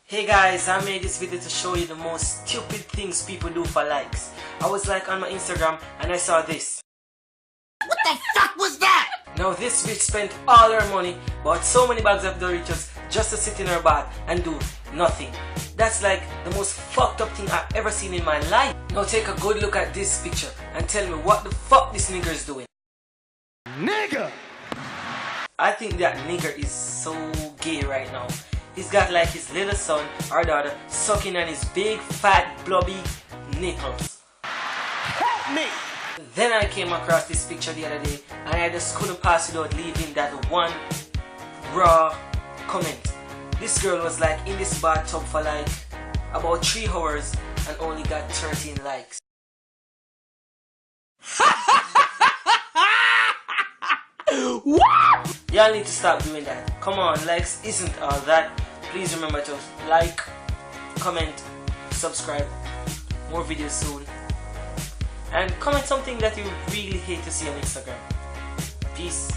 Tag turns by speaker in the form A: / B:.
A: Hey guys, I made this video to show you the most stupid things people do for likes. I was like on my Instagram and I saw this.
B: What the fuck was that?
A: Now this bitch spent all her money, bought so many bags of Doritos just to sit in her bath and do nothing. That's like the most fucked up thing I've ever seen in my life. Now take a good look at this picture and tell me what the fuck this nigger is doing.
B: Nigga!
A: I think that nigger is so gay right now. He's got like his little son or daughter sucking on his big fat blobby nipples.
B: Help me!
A: Then I came across this picture the other day and I just couldn't pass without leaving that one raw comment. This girl was like in this bathtub for like about 3 hours and only got 13 likes.
B: What?
A: Y'all need to stop doing that. Come on, likes isn't all that. Please remember to like, comment, subscribe. More videos soon. And comment something that you really hate to see on Instagram. Peace.